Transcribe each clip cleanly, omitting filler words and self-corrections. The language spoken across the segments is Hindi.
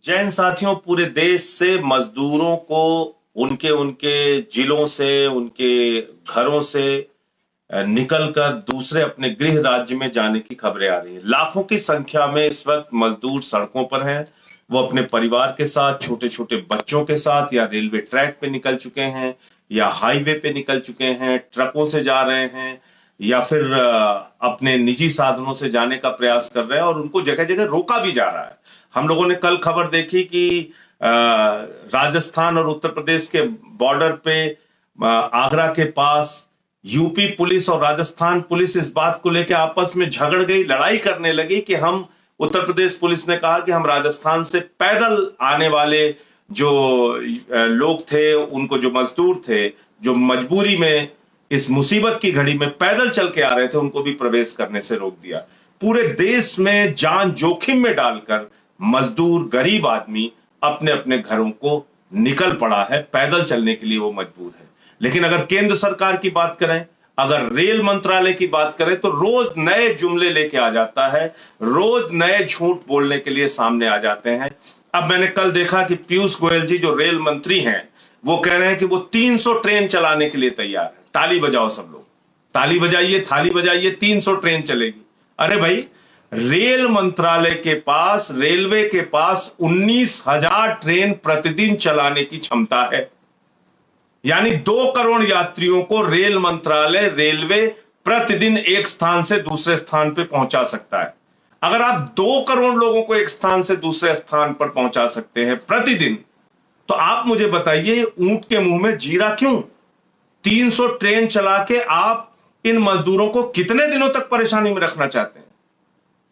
जय हिंद साथियों, पूरे देश से मजदूरों को उनके उनके जिलों से, उनके घरों से निकलकर दूसरे अपने गृह राज्य में जाने की खबरें आ रही हैं। लाखों की संख्या में इस वक्त मजदूर सड़कों पर हैं। वो अपने परिवार के साथ, छोटे छोटे बच्चों के साथ या रेलवे ट्रैक पे निकल चुके हैं या हाईवे पे निकल चुके हैं, ट्रकों से जा रहे हैं या फिर अपने निजी साधनों से जाने का प्रयास कर रहे हैं और उनको जगह जगह रोका भी जा रहा है। हम लोगों ने कल खबर देखी कि राजस्थान और उत्तर प्रदेश के बॉर्डर पे आगरा के पास यूपी पुलिस और राजस्थान पुलिस इस बात को लेकर आपस में झगड़ गई, लड़ाई करने लगी कि हम, उत्तर प्रदेश पुलिस ने कहा कि हम राजस्थान से पैदल आने वाले जो लोग थे, उनको, जो मजदूर थे, जो मजबूरी में इस मुसीबत की घड़ी में पैदल चल के आ रहे थे, उनको भी प्रवेश करने से रोक दिया। पूरे देश में जान जोखिम में डालकर मजदूर, गरीब आदमी अपने अपने घरों को निकल पड़ा है, पैदल चलने के लिए वो मजबूर है। लेकिन अगर केंद्र सरकार की बात करें, अगर रेल मंत्रालय की बात करें, तो रोज नए जुमले लेके आ जाता है, रोज नए झूठ बोलने के लिए सामने आ जाते हैं। अब मैंने कल देखा कि पीयूष गोयल जी, जो रेल मंत्री हैं, वो कह रहे हैं कि वो 300 ट्रेन चलाने के लिए तैयार है। ताली बजाओ सब लोग, ताली बजाइए, थाली बजाइए, 300 ट्रेन चलेगी। अरे भाई, रेल मंत्रालय के पास, रेलवे के पास 19,000 ट्रेन प्रतिदिन चलाने की क्षमता है। यानी 2 करोड़ यात्रियों को रेल मंत्रालय, रेलवे प्रतिदिन एक स्थान से दूसरे स्थान पर पहुंचा सकता है। अगर आप 2 करोड़ लोगों को एक स्थान से दूसरे स्थान पर पहुंचा सकते हैं प्रतिदिन, तो आप मुझे बताइए, ऊंट के मुंह में जीरा क्यों? 300 ट्रेन चला के आप इन मजदूरों को कितने दिनों तक परेशानी में रखना चाहते हैं?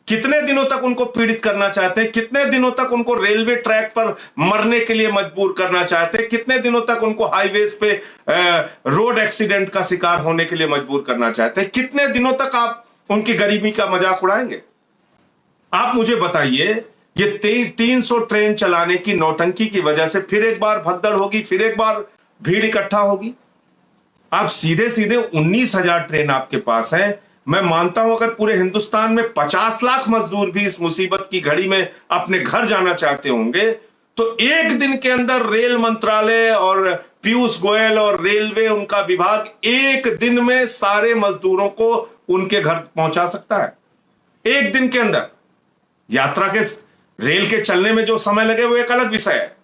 कितने दिनों तक उनको पीड़ित करना चाहते हैं? कितने दिनों तक उनको रेलवे ट्रैक पर मरने के लिए मजबूर करना चाहते हैं? कितने दिनों तक उनको हाईवेज पे रोड एक्सीडेंट का शिकार होने के लिए मजबूर करना चाहते हैं? कितने दिनों तक आप उनकी गरीबी का मजाक उड़ाएंगे? आप मुझे बताइए, ये 300 ट्रेन चलाने की नौटंकी की वजह से फिर एक बार भगदड़ होगी, फिर एक बार भीड़ इकट्ठा होगी। आप सीधे सीधे 19,000 ट्रेन आपके पास है। मैं मानता हूं अगर पूरे हिंदुस्तान में 50 लाख मजदूर भी इस मुसीबत की घड़ी में अपने घर जाना चाहते होंगे, तो एक दिन के अंदर रेल मंत्रालय और पीयूष गोयल और रेलवे, उनका विभाग, एक दिन में सारे मजदूरों को उनके घर पहुंचा सकता है। एक दिन के अंदर। यात्रा के, रेल के चलने में जो समय लगे वो एक अलग विषय है,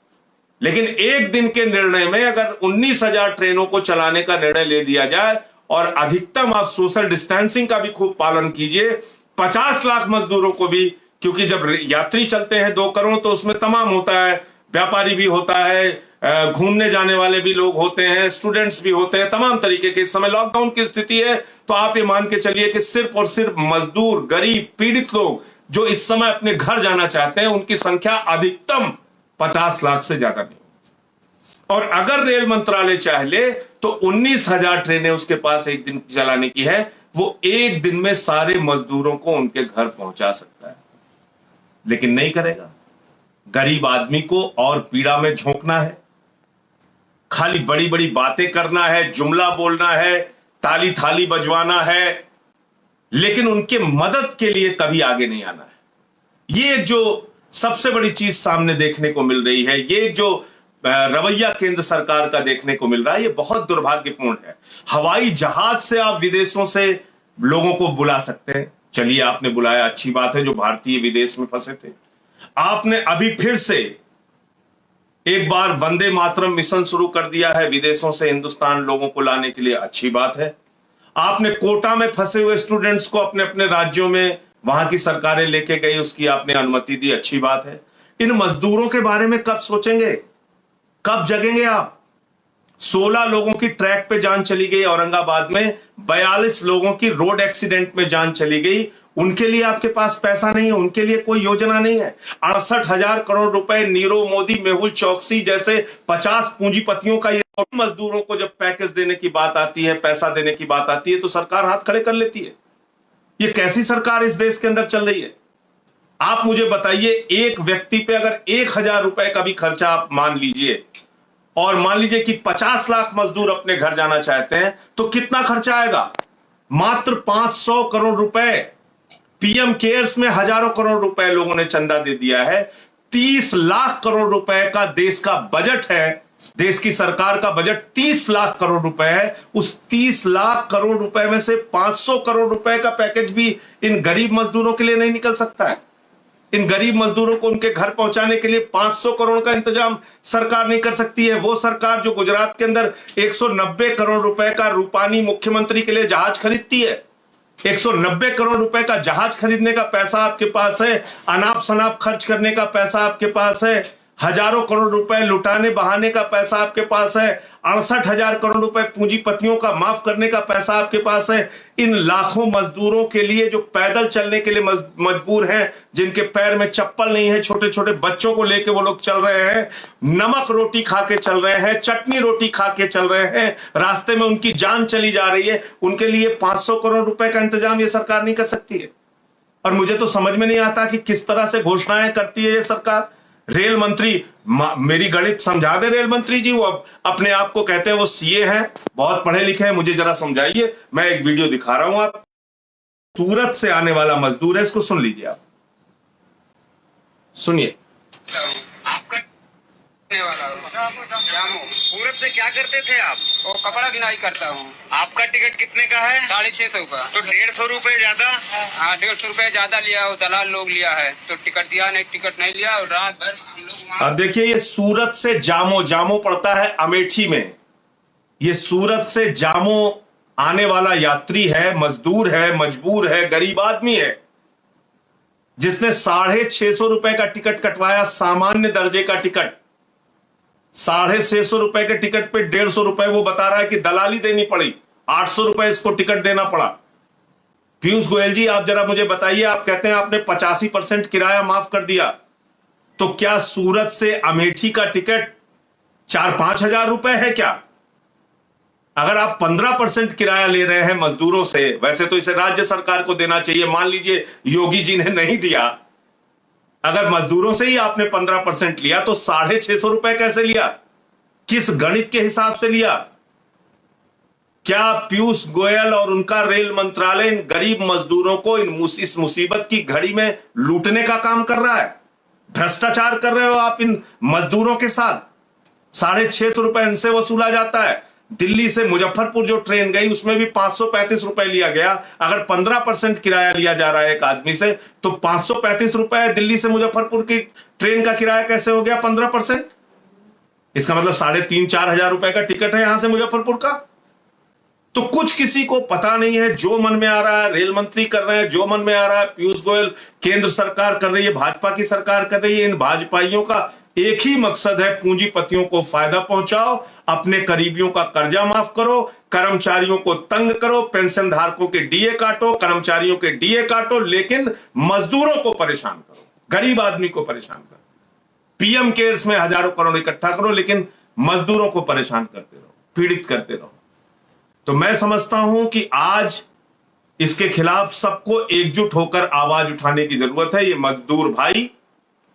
लेकिन एक दिन के निर्णय में अगर 19,000 ट्रेनों को चलाने का निर्णय ले लिया जाए और अधिकतम आप सोशल डिस्टेंसिंग का भी खूब पालन कीजिए, 50 लाख मजदूरों को भी, क्योंकि जब यात्री चलते हैं 2 करोड़, तो उसमें तमाम होता है, व्यापारी भी होता है, घूमने जाने वाले भी लोग होते हैं, स्टूडेंट्स भी होते हैं, तमाम तरीके के। इस समय लॉकडाउन की स्थिति है, तो आप ये मान के चलिए कि सिर्फ और सिर्फ मजदूर, गरीब, पीड़ित लोग जो इस समय अपने घर जाना चाहते हैं, उनकी संख्या अधिकतम 50 लाख से ज्यादा नहीं। और अगर रेल मंत्रालय चाहे तो 19,000 ट्रेनें उसके पास एक दिन चलाने की है, वो एक दिन में सारे मजदूरों को उनके घर पहुंचा सकता है, लेकिन नहीं करेगा। गरीब आदमी को और पीड़ा में झोंकना है, खाली बड़ी बड़ी बातें करना है, जुमला बोलना है, ताली थाली बजवाना है, लेकिन उनके मदद के लिए कभी आगे नहीं आना है। ये जो सबसे बड़ी चीज सामने देखने को मिल रही है, ये जो रवैया केंद्र सरकार का देखने को मिल रहा है, ये बहुत दुर्भाग्यपूर्ण है। हवाई जहाज से आप विदेशों से लोगों को बुला सकते हैं, चलिए आपने बुलाया, अच्छी बात है, जो भारतीय विदेश में फंसे थे। आपने अभी फिर से एक बार वंदे मातरम मिशन शुरू कर दिया है विदेशों से हिंदुस्तान लोगों को लाने के लिए, अच्छी बात है। आपने कोटा में फंसे हुए स्टूडेंट्स को अपने अपने राज्यों में, वहां की सरकारें लेके गई, उसकी आपने अनुमति दी, अच्छी बात है। इन मजदूरों के बारे में कब सोचेंगे, कब जगेंगे आप? 16 लोगों की ट्रैक पे जान चली गई औरंगाबाद में, 42 लोगों की रोड एक्सीडेंट में जान चली गई। उनके लिए आपके पास पैसा नहीं है, उनके लिए कोई योजना नहीं है। 68,000 करोड़ रुपए नीरव मोदी, मेहुल चौकसी जैसे 50 पूंजीपतियों का ये, मजदूरों को जब पैकेज देने की बात आती है, पैसा देने की बात आती है, तो सरकार हाथ खड़े कर लेती है। ये कैसी सरकार इस देश के अंदर चल रही है? आप मुझे बताइए, एक व्यक्ति पे अगर 1,000 रुपए का भी खर्चा आप मान लीजिए, और मान लीजिए कि 50 लाख मजदूर अपने घर जाना चाहते हैं, तो कितना खर्चा आएगा? मात्र 500 करोड़ रुपए। पीएम केयर्स में हजारों करोड़ रुपए लोगों ने चंदा दे दिया है। 30 लाख करोड़ रुपए का देश का बजट है, देश की सरकार का बजट 30 लाख करोड़ रुपए है। उस 30 लाख करोड़ रुपए में से 500 करोड़ रुपए का पैकेज भी इन गरीब मजदूरों के लिए नहीं निकल सकता है। इन गरीब मजदूरों को उनके घर पहुंचाने के लिए 500 करोड़ का इंतजाम सरकार नहीं कर सकती है। वो सरकार जो गुजरात के अंदर 190 करोड़ रुपए का रूपानी मुख्यमंत्री के लिए जहाज खरीदती है, 190 करोड़ रुपए का जहाज खरीदने का पैसा आपके पास है, अनाप शनाप खर्च करने का पैसा आपके पास है, हजारों करोड़ रुपए लुटाने बहाने का पैसा आपके पास है, 68,000 करोड़ रुपए पूंजीपतियों का माफ करने का पैसा आपके पास है। इन लाखों मजदूरों के लिए जो पैदल चलने के लिए मजबूर हैं, जिनके पैर में चप्पल नहीं है, छोटे छोटे बच्चों को लेके वो लोग चल रहे हैं, नमक रोटी खा के चल रहे हैं, चटनी रोटी खा के चल रहे हैं, रास्ते में उनकी जान चली जा रही है, उनके लिए 500 करोड़ रुपए का इंतजाम ये सरकार नहीं कर सकती है। और मुझे तो समझ में नहीं आता कि किस तरह से घोषणाएं करती है ये सरकार। रेल मंत्री, मेरी गणित समझा दे रेल मंत्री जी, वो अपने आप को कहते हैं वो सीए हैं, बहुत पढ़े लिखे हैं, मुझे जरा समझाइए। मैं एक वीडियो दिखा रहा हूं, आप सूरत से आने वाला मजदूर है, इसको सुन लीजिए, आप सुनिए। सूरत से क्या करते थे आप? वो कपड़ा बिनाई करता हूँ। आपका टिकट कितने का है? 650 का। तो 150 रुपए ज्यादा? हाँ, 150 रुपए ज्यादा लिया, वो दलाल लोग लिया है, तो टिकट दिया नहीं, टिकट नहीं लिया, और रात भर हम लोग। अब देखिए, ये सूरत से जामो, जामो पड़ता है अमेठी में, ये सूरत से जामो आने वाला यात्री है, मजदूर है, मजबूर है, गरीब आदमी है, जिसने 650 रुपए का टिकट कटवाया, सामान्य दर्जे का टिकट। 650 रुपए के टिकट पे 150 रुपए वो बता रहा है कि दलाली देनी पड़ी, 800 रुपए इसको टिकट देना पड़ा। पीयूष गोयल जी, आप जरा मुझे बताइए, आप कहते हैं आपने 85% किराया माफ कर दिया, तो क्या सूरत से अमेठी का टिकट 4-5 हजार रुपए है क्या? अगर आप 15% किराया ले रहे हैं मजदूरों से, वैसे तो इसे राज्य सरकार को देना चाहिए, मान लीजिए योगी जी ने नहीं दिया, अगर मजदूरों से ही आपने 15% लिया तो 650 रुपए कैसे लिया? किस गणित के हिसाब से लिया? क्या पीयूष गोयल और उनका रेल मंत्रालय इन गरीब मजदूरों को इस मुसीबत की घड़ी में लूटने का काम कर रहा है? भ्रष्टाचार कर रहे हो आप इन मजदूरों के साथ। 650 रुपए इनसे वसूला जाता है। दिल्ली से मुजफ्फरपुर जो ट्रेन गई उसमें भी 535 रुपए लिया गया। अगर 15% किराया लिया जा रहा है एक आदमी से, तो 535 रुपए दिल्ली से मुजफ्फरपुर की ट्रेन का किराया कैसे हो गया 15%? इसका मतलब 3,500-4 हजार रुपए का टिकट है यहां से मुजफ्फरपुर का। तो कुछ किसी को पता नहीं है, जो मन में आ रहा है रेल मंत्री कर रहे हैं, जो मन में आ रहा है पीयूष गोयल, केंद्र सरकार कर रही है, भाजपा की सरकार कर रही है। इन भाजपाइयों का एक ही मकसद है, पूंजीपतियों को फायदा पहुंचाओ, अपने करीबियों का कर्जा माफ करो, कर्मचारियों को तंग करो, पेंशन धारकों के डीए काटो, कर्मचारियों के डीए काटो, लेकिन मजदूरों को परेशान करो, गरीब आदमी को परेशान करो। पीएम केयर्स में हजारों करोड़ इकट्ठा करो, लेकिन मजदूरों को परेशान करते रहो, पीड़ित करते रहो। तो मैं समझता हूं कि आज इसके खिलाफ सबको एकजुट होकर आवाज उठाने की जरूरत है। ये मजदूर भाई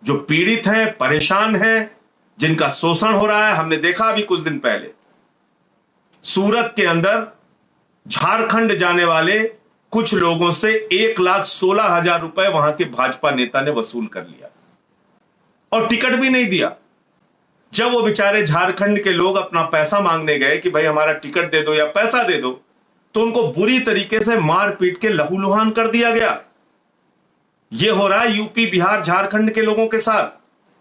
जो पीड़ित हैं, परेशान हैं, जिनका शोषण हो रहा है, हमने देखा अभी कुछ दिन पहले सूरत के अंदर झारखंड जाने वाले कुछ लोगों से 1,16,000 रुपए वहां के भाजपा नेता ने वसूल कर लिया और टिकट भी नहीं दिया। जब वो बेचारे झारखंड के लोग अपना पैसा मांगने गए कि भाई हमारा टिकट दे दो या पैसा दे दो, तो उनको बुरी तरीके से मार पीट के लहूलुहान कर दिया गया। ये हो रहा है यूपी, बिहार, झारखंड के लोगों के साथ।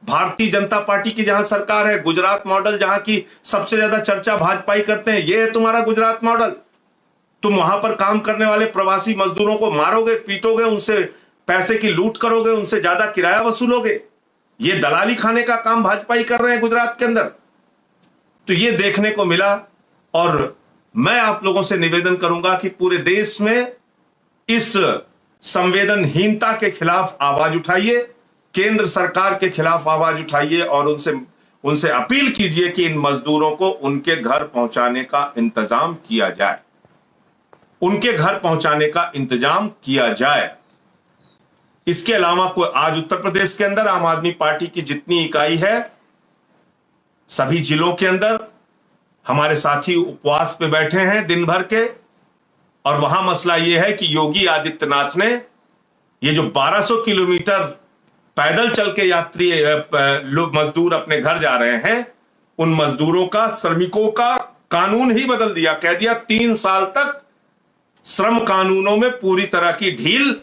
भारतीय जनता पार्टी की जहां सरकार है, गुजरात मॉडल जहां की सबसे ज्यादा चर्चा भाजपाई करते हैं, ये है तुम्हारा गुजरात मॉडल। तुम वहां पर काम करने वाले प्रवासी मजदूरों को मारोगे, पीटोगे, उनसे पैसे की लूट करोगे, उनसे ज्यादा किराया वसूलोगे। ये दलाली खाने का काम भाजपाई कर रहे हैं गुजरात के अंदर। तो ये देखने को मिला, और मैं आप लोगों से निवेदन करूंगा कि पूरे देश में इस संवेदनहीनता के खिलाफ आवाज उठाइए, केंद्र सरकार के खिलाफ आवाज उठाइए और उनसे अपील कीजिए कि इन मजदूरों को उनके घर पहुंचाने का इंतजाम किया जाए, उनके घर पहुंचाने का इंतजाम किया जाए। इसके अलावा कोई आज उत्तर प्रदेश के अंदर आम आदमी पार्टी की जितनी इकाई है, सभी जिलों के अंदर हमारे साथी उपवास पे बैठे हैं दिन भर के, और वहां मसला यह है कि योगी आदित्यनाथ ने ये जो 1200 किलोमीटर पैदल चल के यात्री लोग मजदूर अपने घर जा रहे हैं, उन मजदूरों का, श्रमिकों का कानून ही बदल दिया। कह दिया 3 साल तक श्रम कानूनों में पूरी तरह की ढील,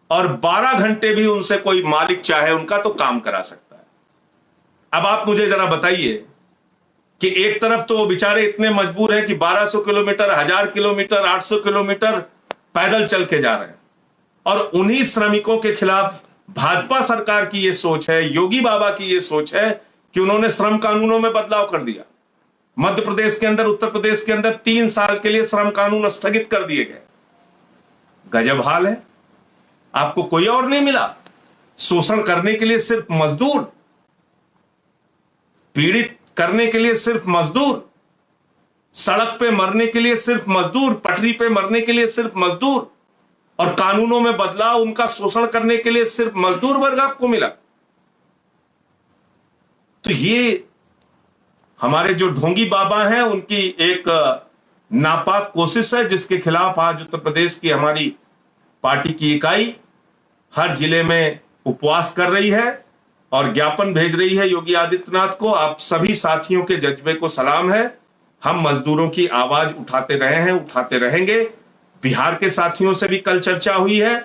और 12 घंटे भी उनसे कोई मालिक चाहे उनका तो काम करा सकता है। अब आप मुझे जरा बताइए कि एक तरफ तो वो बेचारे इतने मजबूर हैं कि 1200 किलोमीटर, 1000 किलोमीटर, 800 किलोमीटर पैदल चल के जा रहे हैं, और उन्हीं श्रमिकों के खिलाफ भाजपा सरकार की ये सोच है, योगी बाबा की ये सोच है कि उन्होंने श्रम कानूनों में बदलाव कर दिया। मध्य प्रदेश के अंदर, उत्तर प्रदेश के अंदर 3 साल के लिए श्रम कानून स्थगित कर दिए गए। गजब हाल है। आपको कोई और नहीं मिला शोषण करने के लिए, सिर्फ मजदूर, पीड़ित करने के लिए सिर्फ मजदूर, सड़क पे मरने के लिए सिर्फ मजदूर, पटरी पे मरने के लिए सिर्फ मजदूर, और कानूनों में बदलाव, उनका शोषण करने के लिए सिर्फ मजदूर वर्ग आपको मिला। तो ये हमारे जो ढोंगी बाबा हैं उनकी एक नापाक कोशिश है, जिसके खिलाफ आज उत्तर प्रदेश की हमारी पार्टी की इकाई हर जिले में उपवास कर रही है और ज्ञापन भेज रही है योगी आदित्यनाथ को। आप सभी साथियों के जज्बे को सलाम है। हम मजदूरों की आवाज उठाते रहे हैं, उठाते रहेंगे। बिहार के साथियों से भी कल चर्चा हुई है।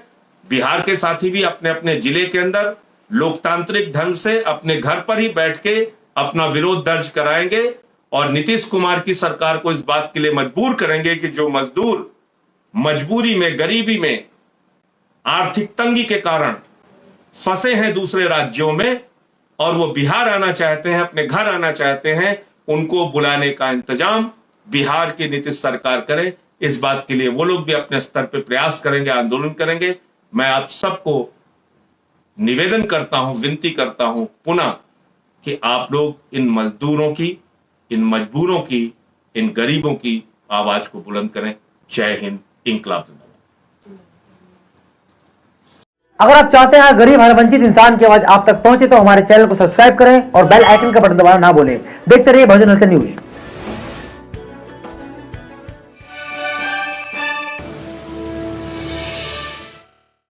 बिहार के साथी भी अपने अपने जिले के अंदर लोकतांत्रिक ढंग से अपने घर पर ही बैठ के अपना विरोध दर्ज कराएंगे, और नीतीश कुमार की सरकार को इस बात के लिए मजबूर करेंगे कि जो मजदूर मजबूरी में, गरीबी में, आर्थिक तंगी के कारण फंसे हैं दूसरे राज्यों में और वो बिहार आना चाहते हैं, अपने घर आना चाहते हैं, उनको बुलाने का इंतजाम बिहार की नीतीश सरकार करे। इस बात के लिए वो लोग भी अपने स्तर पर प्रयास करेंगे, आंदोलन करेंगे। मैं आप सबको निवेदन करता हूं, विनती करता हूं पुनः कि आप लोग इन मजदूरों की, इन मजबूरों की, इन गरीबों की आवाज को बुलंद करें। जय हिंद, इंकलाब जिंदाबाद। अगर आप चाहते हैं गरीब हर वंचित इंसान की आवाज आप तक पहुंचे तो हमारे चैनल को सब्सक्राइब करें और बेल आइकन का बटन दबाना ना भूलें। देखते रहिए बहुजन हलचल न्यूज।